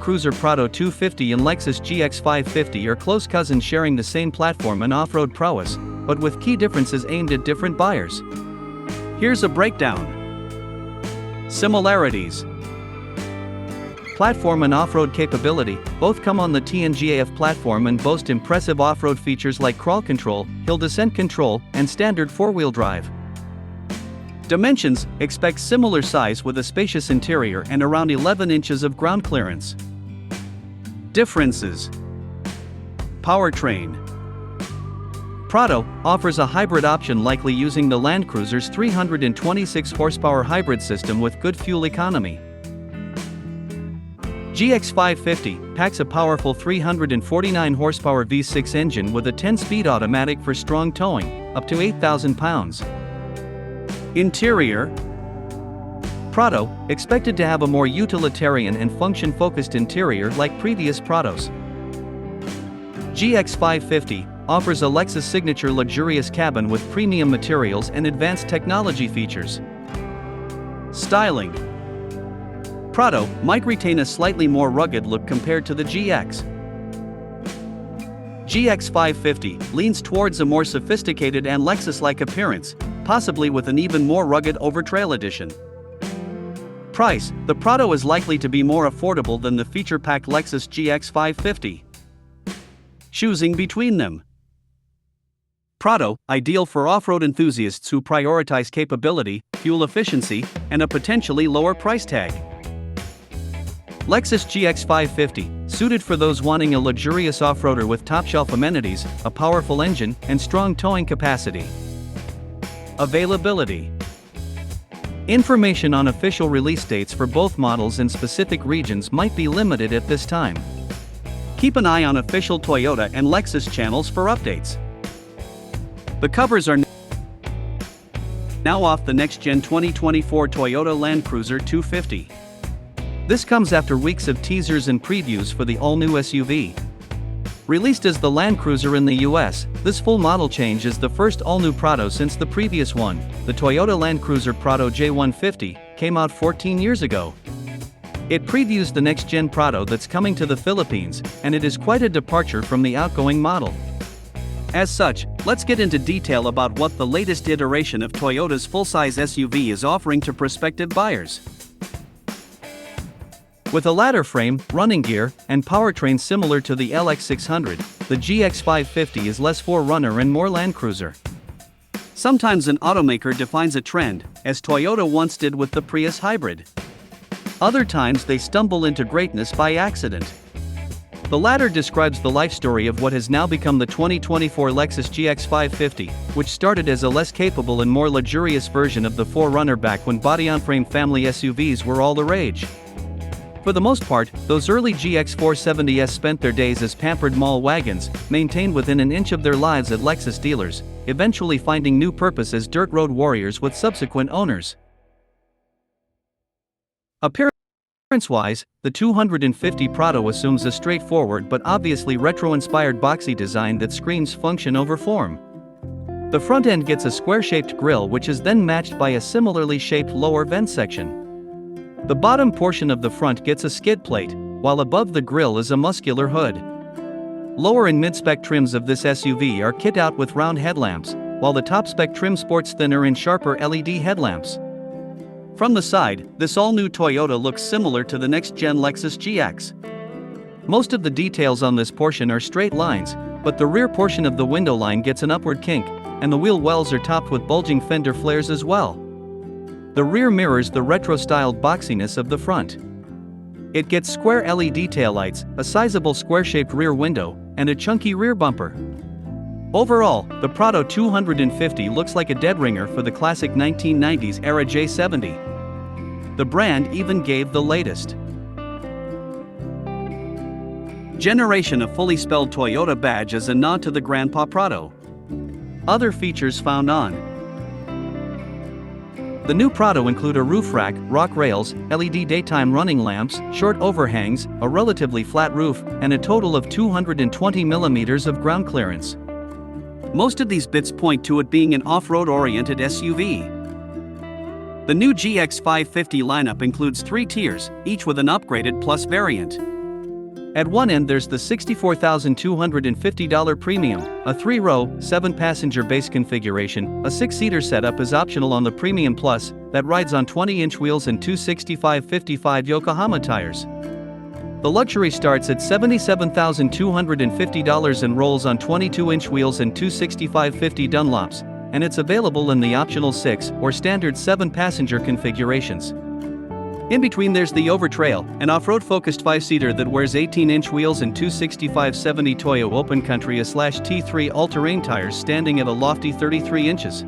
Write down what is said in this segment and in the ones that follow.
Land-Cruiser-Prado-250 and Lexus GX550 are close cousins sharing the same platform and off-road prowess, but with key differences aimed at different buyers. Here's a breakdown. Similarities. Platform and off-road capability. Both come on the TNGA-F platform and boast impressive off-road features like crawl control, hill descent control, and standard four-wheel drive. Dimensions. Expect similar size with a spacious interior and around 11 inches of ground clearance. Differences. Powertrain. Prado offers a hybrid option, likely using the Land Cruiser's 326 horsepower hybrid system with good fuel economy. GX550 packs a powerful 349 horsepower V6 engine with a 10-speed automatic for strong towing, up to 8,000 pounds. Interior. Prado, expected to have a more utilitarian and function-focused interior like previous Prados. GX550 offers a Lexus signature luxurious cabin with premium materials and advanced technology features. Styling. Prado might retain a slightly more rugged look compared to the GX. GX550 leans towards a more sophisticated and Lexus-like appearance, possibly with an even more rugged over-trail edition. Price. The Prado is likely to be more affordable than the feature-packed Lexus GX550. Choosing between them. Prado, ideal for off-road enthusiasts who prioritize capability, fuel efficiency, and a potentially lower price tag. Lexus GX550, suited for those wanting a luxurious off-roader with top-shelf amenities, a powerful engine, and strong towing capacity. Availability. Information on official release dates for both models in specific regions might be limited at this time. Keep an eye on official Toyota and Lexus channels for updates. The covers are now off the next-gen 2024 Toyota Land Cruiser 250. This comes after weeks of teasers and previews for the all-new SUV. Released as the Land Cruiser in the US, this full model change is the first all-new Prado since the previous one, the Toyota Land Cruiser-Prado-150, came out 14 years ago. It previews the next-gen Prado that's coming to the Philippines, and it is quite a departure from the outgoing model. As such, let's get into detail about what the latest iteration of Toyota's full-size SUV is offering to prospective buyers. With a ladder frame, running gear, and powertrain similar to the LX600, the GX550 is less forerunner and more Land Cruiser. Sometimes an automaker defines a trend, as Toyota once did with the Prius hybrid. Other times they stumble into greatness by accident. The latter describes the life story of what has now become the 2024 Lexus GX550, which started as a less capable and more luxurious version of the forerunner back when body-on-frame family SUVs were all the rage. For the most part, those early GX470s spent their days as pampered mall wagons, maintained within an inch of their lives at Lexus dealers, eventually finding new purpose as dirt road warriors with subsequent owners. Appearance-wise, the 250 Prado assumes a straightforward but obviously retro-inspired boxy design that screams function over form. The front end gets a square-shaped grille which is then matched by a similarly shaped lower vent section. The bottom portion of the front gets a skid plate, while above the grille is a muscular hood. Lower and mid-spec trims of this SUV are kit out with round headlamps, while the top-spec trim sports thinner and sharper LED headlamps. From the side, this all-new Toyota looks similar to the next-gen Lexus GX. Most of the details on this portion are straight lines, but the rear portion of the window line gets an upward kink, and the wheel wells are topped with bulging fender flares as well. The rear mirrors the retro-styled boxiness of the front. It gets square LED taillights, a sizable square-shaped rear window, and a chunky rear bumper. Overall, the Prado 250 looks like a dead ringer for the classic 1990s era J70. The brand even gave the latest generation a fully spelled Toyota badge as a nod to the Grandpa Prado. Other features found on the new Prado include a roof rack, rock rails, LED daytime running lamps, short overhangs, a relatively flat roof, and a total of 220 mm of ground clearance. Most of these bits point to it being an off-road oriented SUV. The new GX550 lineup includes 3 tiers, each with an upgraded Plus variant. At one end there's the $64,250 Premium, a 3-row, 7-passenger base configuration. A 6-seater setup is optional on the Premium Plus, that rides on 20-inch wheels and 265/55 Yokohama tires. The luxury starts at $77,250 and rolls on 22-inch wheels and 265/50 Dunlops, and it's available in the optional 6 or standard 7-passenger configurations. In between there's the Overtrail, an off-road focused 5-seater that wears 18-inch wheels and 265/70 Toyo Open Country/T3 all-terrain tires standing at a lofty 33 inches.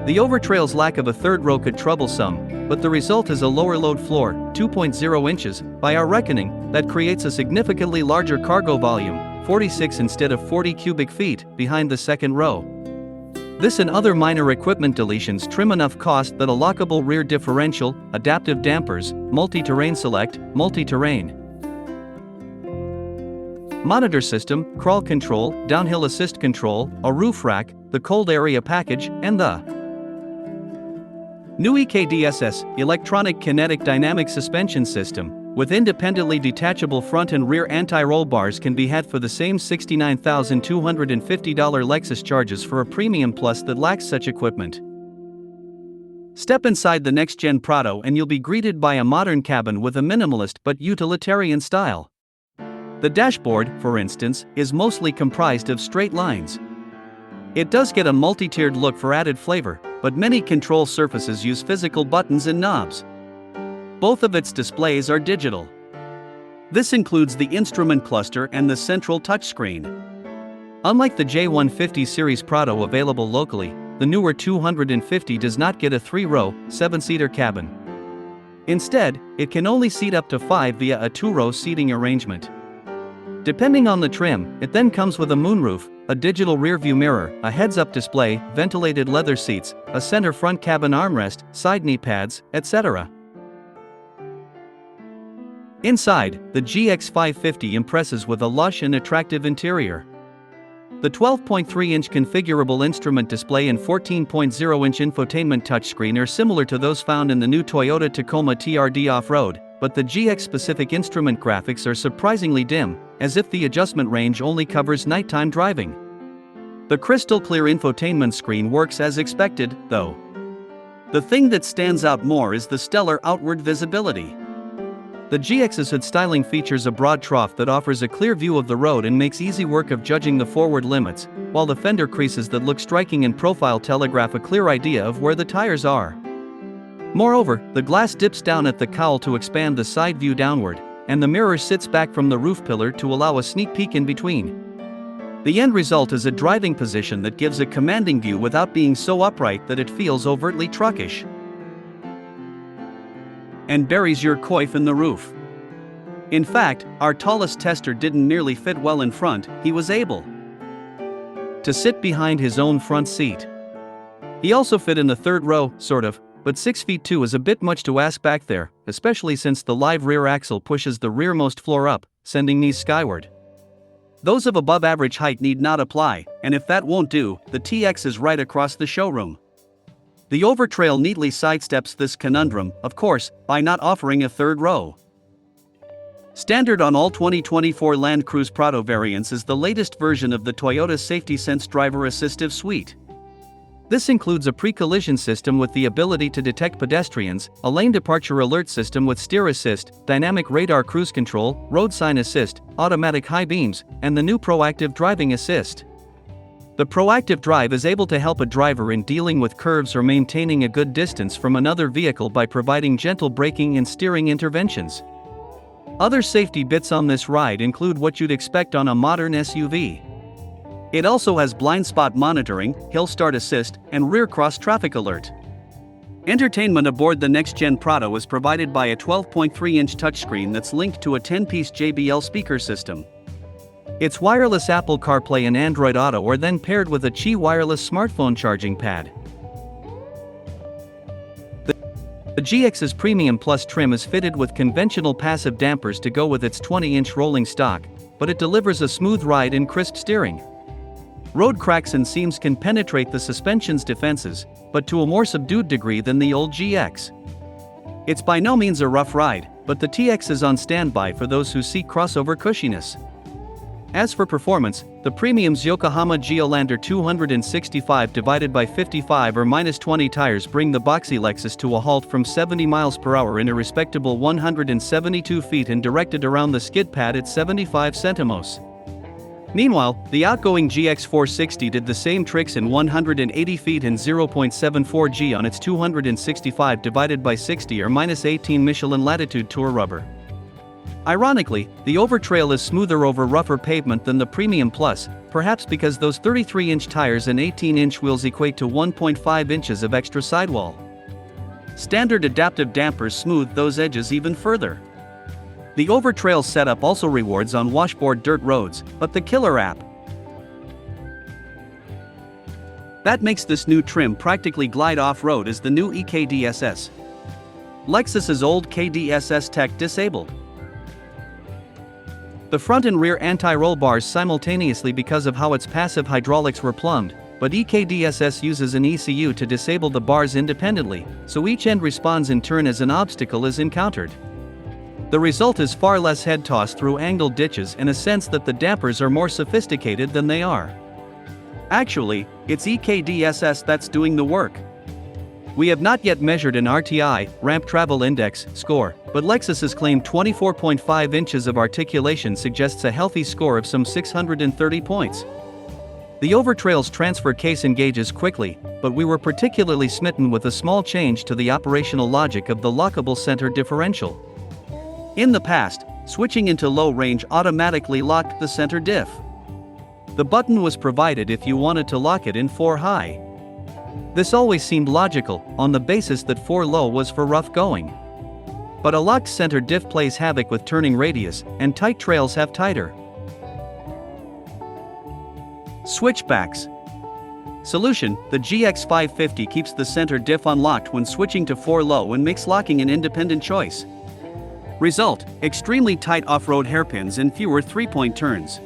The Overtrail's lack of a third row could trouble some, but the result is a lower load floor, 2.0 inches, by our reckoning, that creates a significantly larger cargo volume, 46 instead of 40 cubic feet, behind the second row. This and other minor equipment deletions trim enough cost that a lockable rear differential, adaptive dampers, multi-terrain select, multi-terrain monitor system, crawl control, downhill assist control, a roof rack, the cold area package, and the new EKDSS, Electronic Kinetic Dynamic Suspension System, with independently detachable front and rear anti-roll bars can be had for the same $69,250 Lexus charges for a Premium Plus that lacks such equipment. Step inside the next-gen Prado and you'll be greeted by a modern cabin with a minimalist but utilitarian style. The dashboard, for instance, is mostly comprised of straight lines. It does get a multi-tiered look for added flavor, but many control surfaces use physical buttons and knobs. Both of its displays are digital. This includes the instrument cluster and the central touchscreen. Unlike the J150 series Prado available locally, the newer 250 does not get a 3-row, 7-seater cabin. Instead, it can only seat up to 5 via a 2-row seating arrangement. Depending on the trim, it then comes with a moonroof, a digital rearview mirror, a heads-up display, ventilated leather seats, a center front cabin armrest, side knee pads, etc. Inside, the GX 550 impresses with a lush and attractive interior. The 12.3-inch configurable instrument display and 14.0-inch infotainment touchscreen are similar to those found in the new Toyota Tacoma TRD Off-Road, but the GX-specific instrument graphics are surprisingly dim, as if the adjustment range only covers nighttime driving. The crystal-clear infotainment screen works as expected, though. The thing that stands out more is the stellar outward visibility. The GX's hood styling features a broad trough that offers a clear view of the road and makes easy work of judging the forward limits, while the fender creases that look striking in profile telegraph a clear idea of where the tires are. Moreover, the glass dips down at the cowl to expand the side view downward, and the mirror sits back from the roof pillar to allow a sneak peek in between. The end result is a driving position that gives a commanding view without being so upright that it feels overtly truckish and buries your coif in the roof. In fact, our tallest tester didn't nearly fit well in front, he was able to sit behind his own front seat. He also fit in the third row, sort of, but 6 feet 2 is a bit much to ask back there, especially since the live rear axle pushes the rearmost floor up, sending knees skyward. Those of above average height need not apply, and if that won't do, the TX is right across the showroom. The Overtrail neatly sidesteps this conundrum, of course, by not offering a third row. Standard on all 2024 Land-Cruiser-Prado variants is the latest version of the Toyota Safety Sense Driver Assistive Suite. This includes a pre-collision system with the ability to detect pedestrians, a lane departure alert system with steer assist, dynamic radar cruise control, road sign assist, automatic high beams, and the new proactive driving assist. The proactive drive is able to help a driver in dealing with curves or maintaining a good distance from another vehicle by providing gentle braking and steering interventions. Other safety bits on this ride include what you'd expect on a modern SUV. It also has blind spot monitoring, hill start assist, and rear cross traffic alert. Entertainment aboard the next-gen Prado is provided by a 12.3-inch touchscreen that's linked to a 10-piece JBL speaker system. Its wireless Apple CarPlay and Android Auto are then paired with a Qi wireless smartphone charging pad. The GX's Premium Plus trim is fitted with conventional passive dampers to go with its 20-inch rolling stock, but it delivers a smooth ride and crisp steering. Road cracks and seams can penetrate the suspension's defenses, but to a more subdued degree than the old GX. It's by no means a rough ride, but the TX is on standby for those who seek crossover cushiness. As for performance, the Premium's Yokohama Geolandar 265 divided by 55 or -20 tires bring the boxy Lexus to a halt from 70 miles per hour in a respectable 172 feet and directed around the skid pad at 75 centimos. Meanwhile, the outgoing GX 460 did the same tricks in 180 feet and 0.74 G on its 265 divided by 60 or -18 Michelin Latitude Tour rubber. Ironically, the Overtrail is smoother over rougher pavement than the Premium Plus, perhaps because those 33-inch tires and 18-inch wheels equate to 1.5 inches of extra sidewall. Standard adaptive dampers smooth those edges even further. The Overtrail setup also rewards on washboard dirt roads, but the killer app that makes this new trim practically glide off-road is the new EKDSS. Lexus's old KDSS tech disabled the front and rear anti-roll bars simultaneously because of how its passive hydraulics were plumbed, but EKDSS uses an ECU to disable the bars independently, so each end responds in turn as an obstacle is encountered. The result is far less head toss through angled ditches and a sense that the dampers are more sophisticated than they are. Actually, it's EKDSS that's doing the work. We have not yet measured an RTI, Ramp Travel Index, score, but Lexus's claimed 24.5 inches of articulation suggests a healthy score of some 630 points. The Overtrail's transfer case engages quickly, but we were particularly smitten with a small change to the operational logic of the lockable center differential. In the past, switching into low range automatically locked the center diff. The button was provided if you wanted to lock it in 4 high. This always seemed logical, on the basis that 4 low was for rough going. But a locked center diff plays havoc with turning radius, and tight trails have tighter switchbacks. Solution: the GX 550 keeps the center diff unlocked when switching to 4 low and makes locking an independent choice. Result: extremely tight off-road hairpins and fewer 3-point turns.